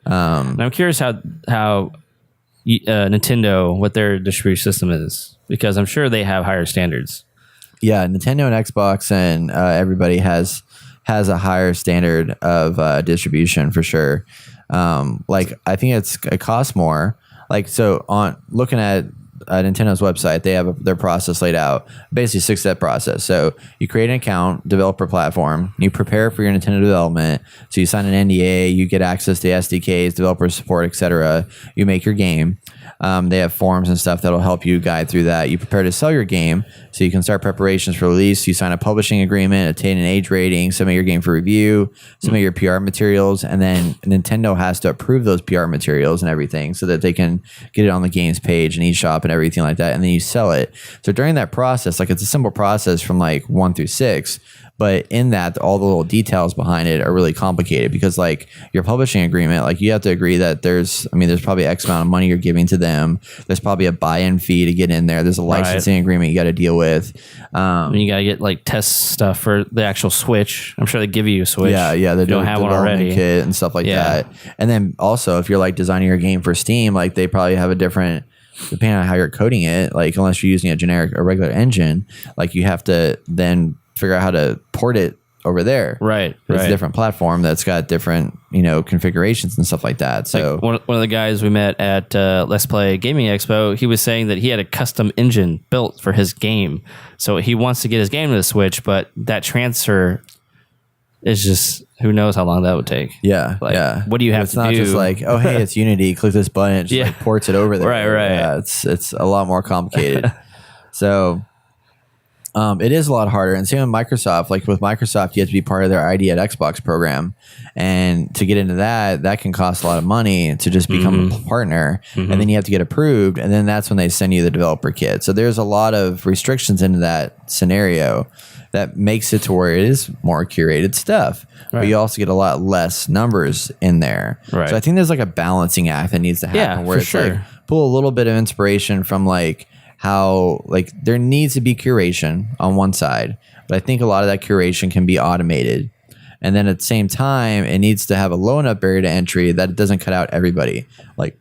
And I'm curious how Nintendo, what their distribution system is, because I'm sure they have higher standards. Yeah, Nintendo and Xbox and everybody has a higher standard of distribution for sure. Like I think it costs more. Like so on looking at Nintendo's website, they have their process laid out, basically 6-step process. So you create an account, developer platform, you prepare for your Nintendo development. So you sign an NDA, you get access to SDKs, developer support, etc. You make your game. They have forms and stuff that'll help you guide through that. You prepare to sell your game, so you can start preparations for release. You sign a publishing agreement, obtain an age rating, submit your game for review, submit your PR materials, and then Nintendo has to approve those PR materials and everything so that they can get it on the games page and eShop and everything like that, and then you sell it. So during that process, like it's a simple process from like 1 through 6, but in that, all the little details behind it are really complicated because like your publishing agreement, like you have to agree that there's probably X amount of money you're giving to them. There's probably a buy-in fee to get in there. There's a licensing agreement you got to deal with. And you got to get like test stuff for the actual Switch. I'm sure they give you a Switch. Yeah. They don't have one already. Kit and stuff like that. And then also if you're like designing your game for Steam, like they probably have a different, depending on how you're coding it, like unless you're using a regular engine, like you have to then figure out how to port it over there. Right. It's a different platform that's got different, configurations and stuff like that. So like one of the guys we met at Let's Play Gaming Expo, he was saying that he had a custom engine built for his game. So he wants to get his game to the Switch, but that transfer is just, who knows how long that would take. Yeah. What do you have to do? It's not just like, oh, hey, it's Unity. Click this button. It just like ports it over there. Right. Yeah, it's a lot more complicated. So it is a lot harder. And same with Microsoft. Like with Microsoft, you have to be part of their ID at Xbox program. And to get into that can cost a lot of money to just become a partner. And then you have to get approved. And then that's when they send you the developer kit. So there's a lot of restrictions into that scenario that makes it to where it is more curated stuff. Right. But you also get a lot less numbers in there. Right. So I think there's like a balancing act that needs to happen where it's like pull a little bit of inspiration from like how like there needs to be curation on one side, but I think a lot of that curation can be automated. And then at the same time, it needs to have a low enough barrier to entry that it doesn't cut out everybody. Like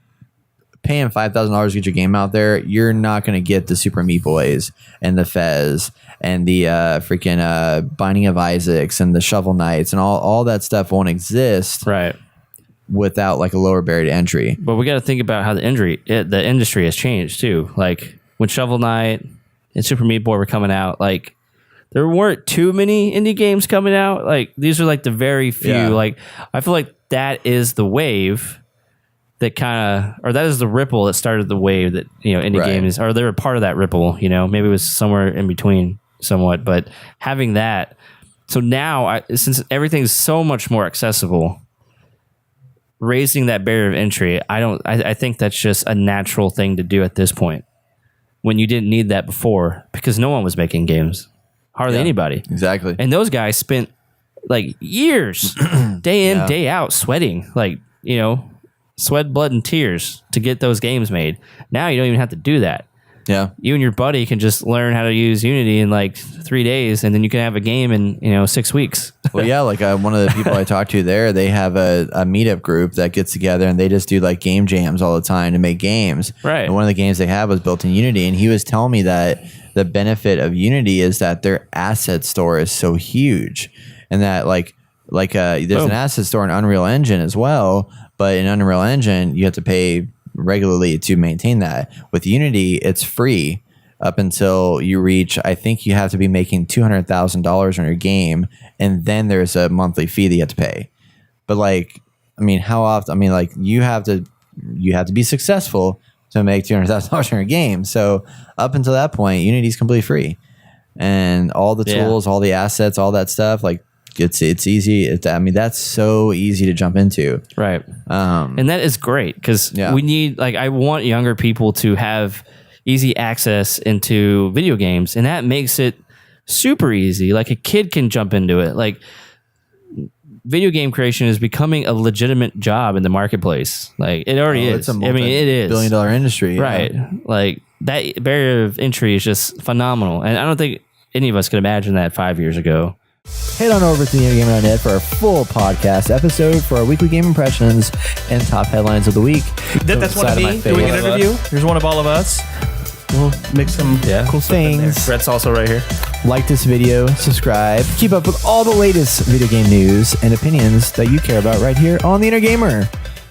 paying $5,000 to get your game out there, you're not going to get the Super Meat Boys and the Fez and the freaking Binding of Isaacs and the Shovel Knights and all that stuff won't exist. Right. Without like a lower barrier to entry. But we got to think about how the industry has changed too. Like when Shovel Knight and Super Meat Boy were coming out, like there weren't too many indie games coming out. Like these are like the very few. Yeah. Like I feel like that is the wave that that is the ripple that started the wave that indie games, or they're a part of that ripple. Maybe it was somewhere in between, somewhat. But having that, so now since everything's so much more accessible, raising that barrier of entry, I think that's just a natural thing to do at this point. When you didn't need that before, because no one was making games, hardly anybody. Exactly. And those guys spent like years, day in, day out, sweating, like sweat, blood, and tears to get those games made. Now you don't even have to do that. Yeah. You and your buddy can just learn how to use Unity in like 3 days, and then you can have a game in 6 weeks. Well, yeah, like one of the people I talked to there, they have a meetup group that gets together and they just do like game jams all the time to make games. Right. And one of the games they have was built in Unity, and he was telling me that the benefit of Unity is that their asset store is so huge, and that there's an asset store in Unreal Engine as well, but in Unreal Engine you have to pay regularly to maintain that. With Unity, it's free up until you reach, I think you have to be making $200,000 on your game, and then there's a monthly fee that you have to pay. But how often? You have to be successful to make $200,000 on your game. So up until that point, Unity's completely free, and all the tools, all the assets, all that stuff, it's easy. That's so easy to jump into. Right. And that is great because we need, I want younger people to have easy access into video games, and that makes it super easy. Like a kid can jump into it. Like video game creation is becoming a legitimate job in the marketplace. Like it already is. It is $1 billion industry. Right. Yeah. Like that barrier of entry is just phenomenal. And I don't think any of us could imagine that 5 years ago. Head on over to thegamer.net for our full podcast episode for our weekly game impressions and top headlines of the week. That's one of me doing an interview. Here's one of all of us. We'll mix some cool things. Brett's also right here. Like this video, subscribe, keep up with all the latest video game news and opinions that you care about right here on The Inner Gamer.